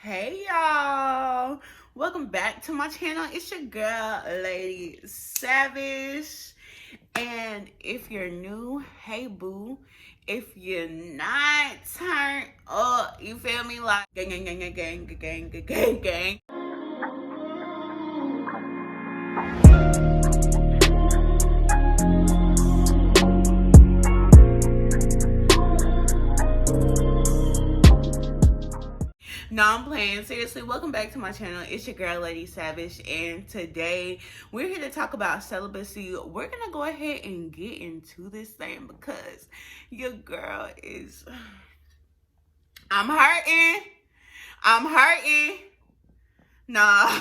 Hey y'all, welcome back to my channel. It's your girl Lady Savage, and if you're new, hey boo. If you're not turned up, you feel me, like gang gang gang gang gang gang gang gang gang. No, I'm playing. Seriously, welcome back to my channel. It's your girl, Lady Savage, and today we're here to talk about celibacy. We're going to go ahead and get into this thing because your girl is... I'm hurting. Nah.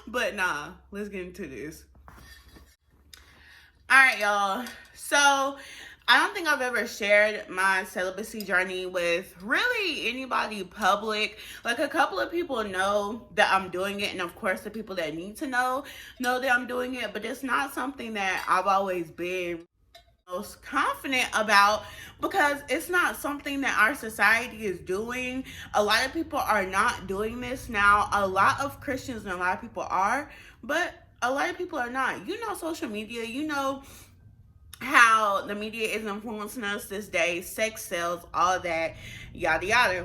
But nah, let's get into this. All right, y'all. So I don't think I've ever shared my celibacy journey with really anybody public. Like, a couple of people know that I'm doing it, and of course the people that need to know that I'm doing it, but it's not something that I've always been most confident about because it's not something that our society is doing. A lot of people are not doing this now. A lot of Christians and a lot of people are, but a lot of people are not. You know, social media, you know how the media is influencing us this day, sex sells, all that, yada yada.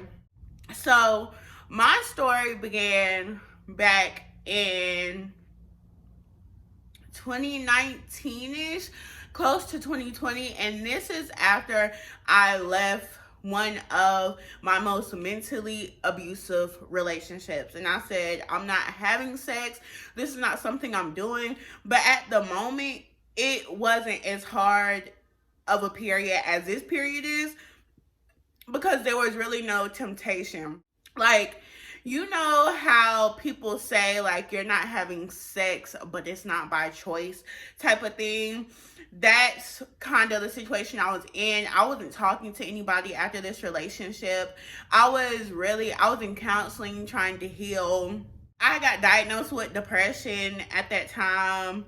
So my story began back in 2019-ish, close to 2020, and this is after I left one of my most mentally abusive relationships. And I said, I'm not having sex. This is not something I'm doing. But at the moment, it wasn't as hard of a period as this period is because there was really no temptation. Like, you know how people say, like, you're not having sex, but it's not by choice type of thing? That's kind of the situation I was in. I wasn't talking to anybody after this relationship. I was in counseling trying to heal. I got diagnosed with depression at that time.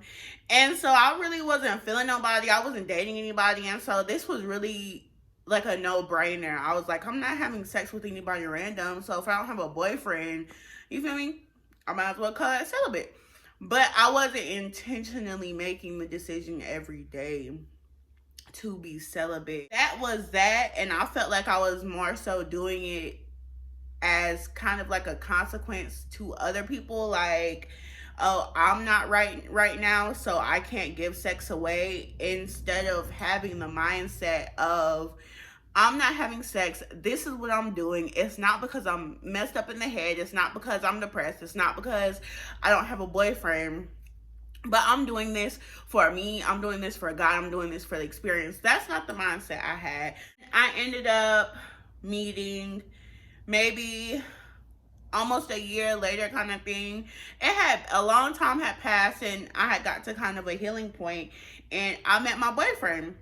And so I really wasn't feeling nobody. I wasn't dating anybody. And so this was really like a no-brainer. I was like, I'm not having sex with anybody random. So if I don't have a boyfriend, you feel me, I might as well call it celibate. But I wasn't intentionally making the decision every day to be celibate. That was that. And I felt like I was more so doing it as kind of like a consequence to other people. Like, oh, I'm not right now, so I can't give sex away, instead of having the mindset of, I'm not having sex. This is what I'm doing. It's not because I'm messed up in the head. It's not because I'm depressed. It's not because I don't have a boyfriend. But I'm doing this for me. I'm doing this for God. I'm doing this for the experience. That's not the mindset I had. I ended up meeting maybe almost a year later, kind of thing. It had a long time had passed, and I had got to kind of a healing point, and I met my boyfriend.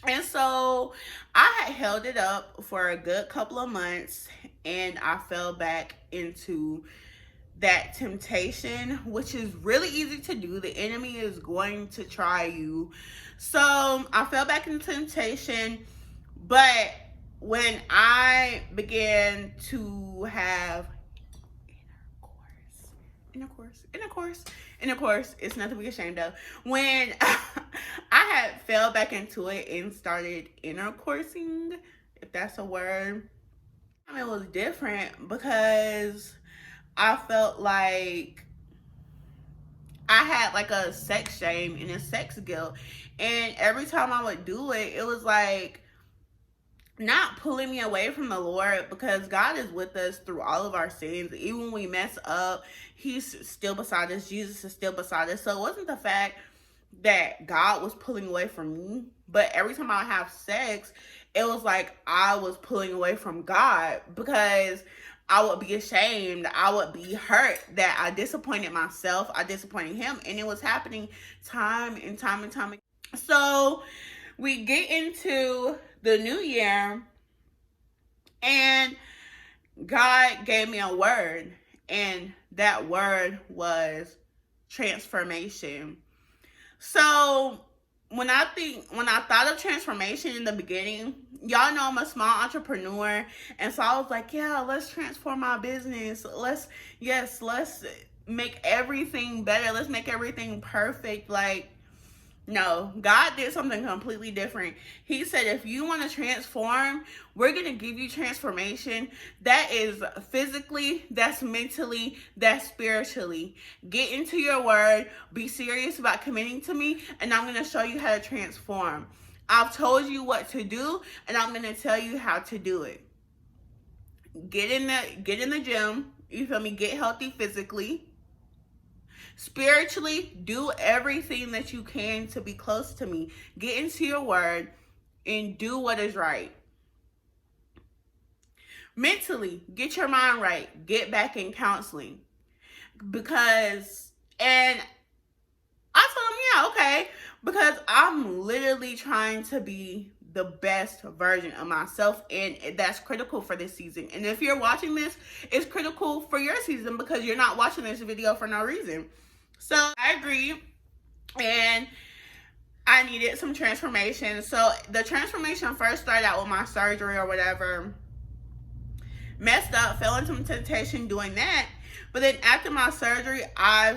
And so I had held it up for a good couple of months, and I fell back into that temptation, which is really easy to do. The enemy is going to try you. So I fell back into temptation, but when I began to have intercourse, it's nothing to be ashamed of. When I had fell back into it and started intercoursing, if that's a word, it was different because I felt like I had like a sex shame and a sex guilt. And every time I would do it, it was like not pulling me away from the Lord, because God is with us through all of our sins. Even when we mess up, He's still beside us. Jesus is still beside us. So it wasn't the fact that God was pulling away from me, but every time I have sex, it was like I was pulling away from God, because I would be ashamed. I would be hurt that I disappointed myself. I disappointed Him. And it was happening time and time and time again. So we get into the new year, and God gave me a word, and that word was transformation. So when I thought of transformation in the beginning, y'all know I'm a small entrepreneur, and so I was like, yeah, let's transform my business. Let's make everything better. Let's make everything perfect. Like, no, God did something completely different. He said, if you want to transform, we're going to give you transformation. That is physically, that's mentally, that's spiritually. Get into your word, be serious about committing to me, and I'm going to show you how to transform. I've told you what to do, and I'm going to tell you how to do it. Get in the gym, you feel me? Get healthy physically. Spiritually, do everything that you can to be close to me. Get into your word and do what is right. Mentally, get your mind right. Get back in counseling. And I told him, yeah, okay. Because I'm literally trying to be the best version of myself, and that's critical for this season. And if you're watching this, it's critical for your season because you're not watching this video for no reason. So I agree, and I needed some transformation. So the transformation first started out with my surgery or whatever. Messed up, fell into temptation doing that. But then after my surgery, I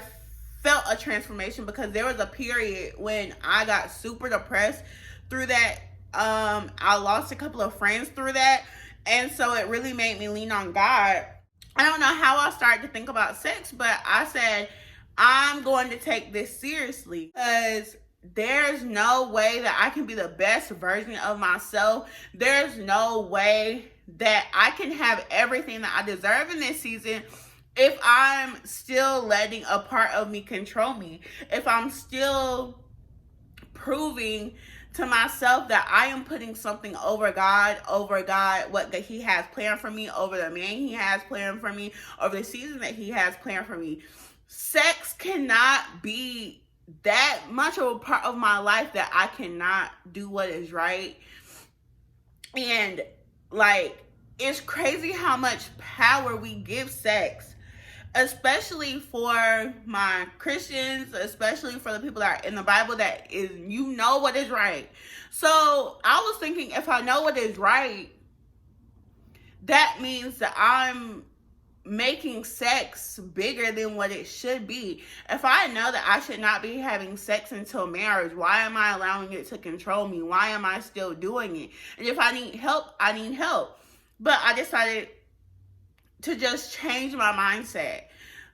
felt a transformation because there was a period when I got super depressed through that. I lost a couple of friends through that. And so it really made me lean on God. I don't know how I started to think about sex, but I said, I'm going to take this seriously because there's no way that I can be the best version of myself. There's no way that I can have everything that I deserve in this season if I'm still letting a part of me control me. If I'm still proving to myself that I am putting something over God, what He has planned for me, over the man He has planned for me, over the season that He has planned for me. Sex cannot be that much of a part of my life that I cannot do what is right. And like, it's crazy how much power we give sex, especially for my Christians, especially for the people that are in the Bible that is, you know what is right. So I was thinking, if I know what is right, that means that I'm making sex bigger than what it should be. If I know that I should not be having sex until marriage, why am I allowing it to control me? Why am I still doing it? And if I need help, I need help. But I decided to just change my mindset.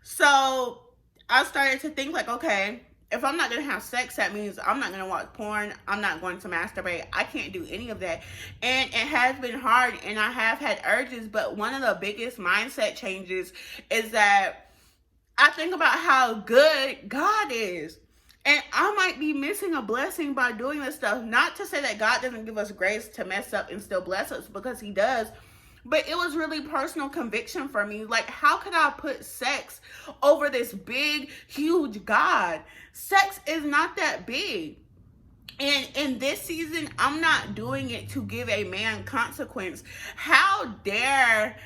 So I started to think like, okay, if I'm not going to have sex, that means I'm not going to watch porn. I'm not going to masturbate. I can't do any of that. And it has been hard, and I have had urges, but one of the biggest mindset changes is that I think about how good God is. And I might be missing a blessing by doing this stuff. Not to say that God doesn't give us grace to mess up and still bless us, because He does. But it was really personal conviction for me. Like, how could I put sex over this big, huge God? Sex is not that big. And in this season, I'm not doing it to give a man consequence. How dare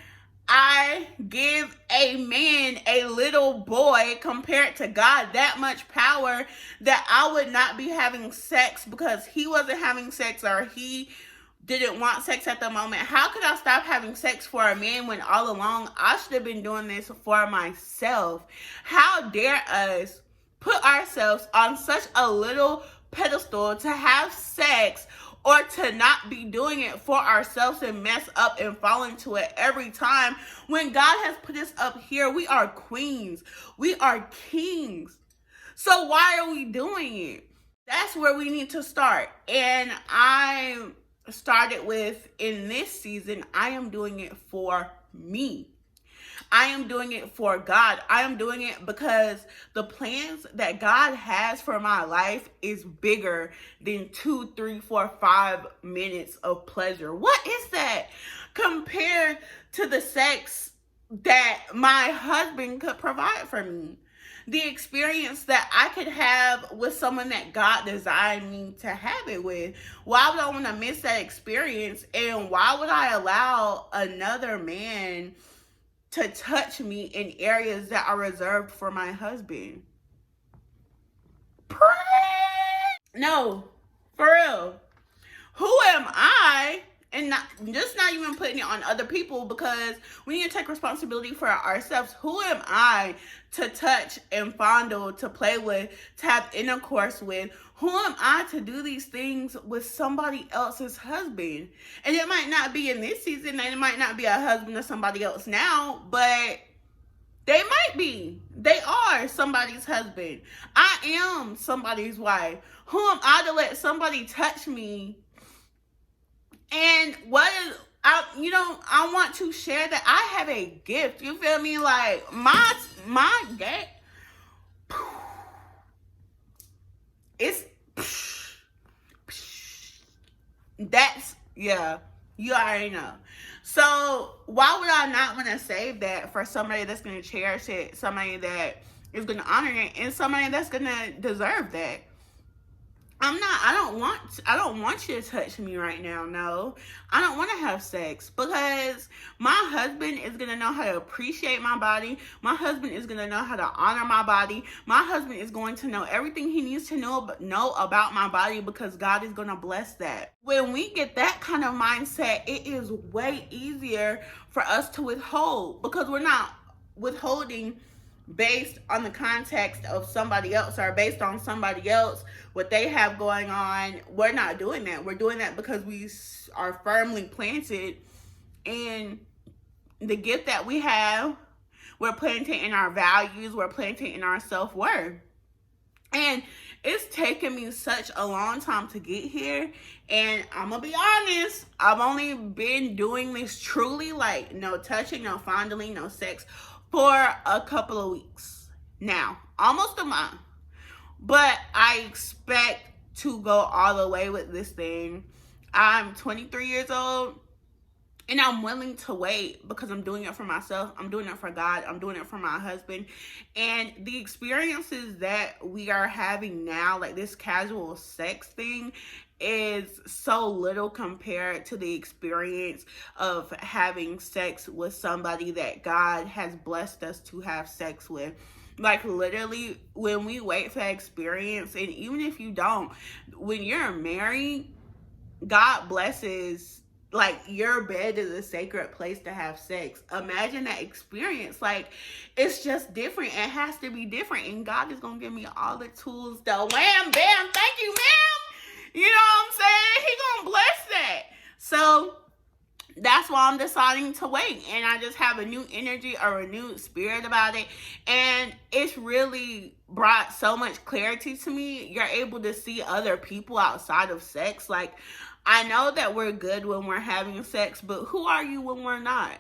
I give a man, a little boy, compared to God, that much power that I would not be having sex because he wasn't having sex or he didn't want sex at the moment? How could I stop having sex for a man when all along I should have been doing this for myself? How dare us put ourselves on such a little pedestal to have sex or to not be doing it for ourselves and mess up and fall into it every time when God has put us up here? We are queens. We are kings. So why are we doing it? That's where we need to start. And I started with, in this season, I am doing it for me. I am doing it for God. I am doing it because the plans that God has for my life is bigger than 2, 3, 4, 5 minutes of pleasure. What is that compared to the sex that my husband could provide for me? The experience that I could have with someone that God designed me to have it with. Why would I want to miss that experience? And why would I allow another man to touch me in areas that are reserved for my husband? Pray! No, For real. Who am I? And not even putting it on other people, because we need to take responsibility for ourselves. Who am I to touch and fondle, to play with, to have intercourse with? Who am I to do these things with somebody else's husband? And it might not be in this season, and it might not be a husband to somebody else now, but they might be. They are somebody's husband. I am somebody's wife. Who am I to let somebody touch me? And I want to share that I have a gift. You feel me? Like my gift. It's yeah. You already know. So why would I not want to save that for somebody that's going to cherish it, somebody that is going to honor it, and somebody that's going to deserve that? I don't want you to touch me right now. No, I don't want to have sex, because my husband is going to know how to appreciate my body. My husband is going to know how to honor my body. My husband is going to know everything he needs to know about my body, because God is going to bless that. When we get that kind of mindset, it is way easier for us to withhold, because we're not withholding based on the context of somebody else, or based on somebody else, what they have going on. We're not doing that. We're doing that because we are firmly planted in the gift that we have. We're planted in our values. We're planted in our self-worth. And it's taken me such a long time to get here. And I'm going to be honest, I've only been doing this truly, like no touching, no fondling, no sex, for a couple of weeks now, almost a month. But I expect to go all the way with this thing. I'm 23 years old, and I'm willing to wait, because I'm doing it for myself. I'm doing it for God. I'm doing it for my husband. And the experiences that we are having now, like this casual sex thing, is so little compared to the experience of having sex with somebody that God has blessed us to have sex with. Like literally, when we wait for that experience, and even if you don't, when you're married, God blesses, like your bed is a sacred place to have sex. Imagine that experience. Like, it's just different. It has to be different. And God is going to give me all the tools, the wham, bam, thank you, ma'am. You know what I'm saying? He gonna bless that. So that's why I'm deciding to wait. And I just have a new energy, a renewed spirit about it. And it's really brought so much clarity to me. You're able to see other people outside of sex. Like, I know that we're good when we're having sex, but who are you when we're not?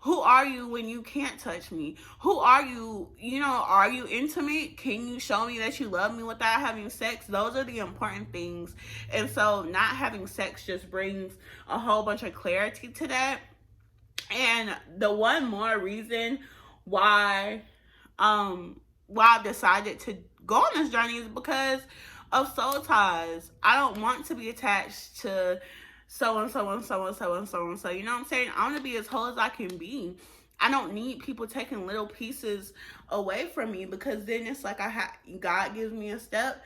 Who are you when you can't touch me? Who are you? Are you intimate? Can you show me that you love me without having sex? Those are the important things. And so not having sex just brings a whole bunch of clarity to that. And the one more reason why I've decided to go on this journey is because of soul ties. I don't want to be attached to so and so and so and so and so and so. You know what I'm saying? I want to be as whole as I can be. I don't need people taking little pieces away from me, because then it's like God gives me a step,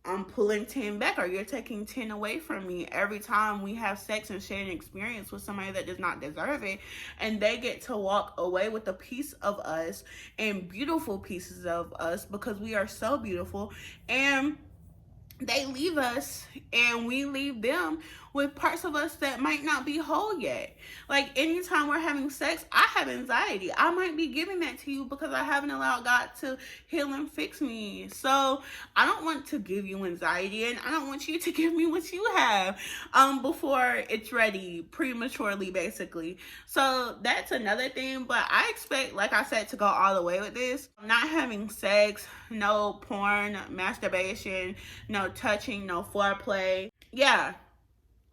I'm pulling 10 back, or you're taking 10 away from me every time we have sex and share an experience with somebody that does not deserve it. And they get to walk away with a piece of us, and beautiful pieces of us, because we are so beautiful. And they leave us, and we leave them with parts of us that might not be whole yet. Like, anytime we're having sex, I have anxiety. I might be giving that to you because I haven't allowed God to heal and fix me. So I don't want to give you anxiety, and I don't want you to give me what you have before it's ready, prematurely, basically. So that's another thing. But I expect, like I said, to go all the way with this. Not having sex, no porn, masturbation, no touching, no foreplay. Yeah,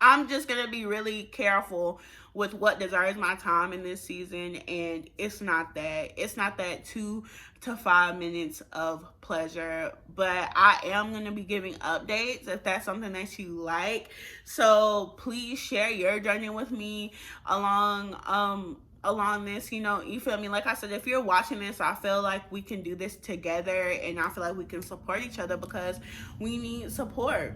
I'm just going to be really careful with what deserves my time in this season. And it's not that 2 to 5 minutes of pleasure. But I am going to be giving updates if that's something that you like. So please share your journey with me along this, you feel me? Like I said, if you're watching this, I feel like we can do this together, and I feel like we can support each other, because we need support.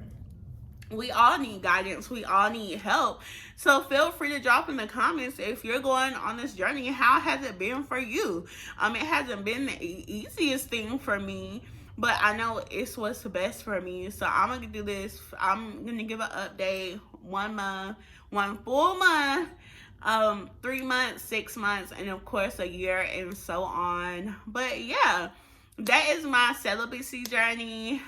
We all need guidance. We all need help. So feel free to drop in the comments if you're going on this journey. How has it been for you? It hasn't been the easiest thing for me, but I know it's what's best for me. So I'm gonna do this. I'm gonna give an update 1 month, 1 full month, 3 months, 6 months, and of course a year, and so on. But yeah, that is my celibacy journey.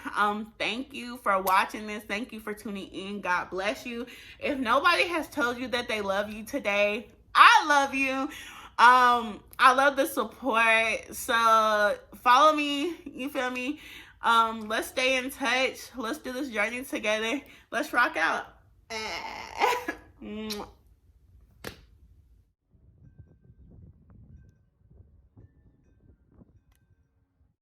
Thank you for watching this. Thank you for tuning in. God bless you. If nobody has told you that they love you today, I love you. I love the support. So follow me. You feel me? Let's stay in touch. Let's do this journey together. Let's rock out.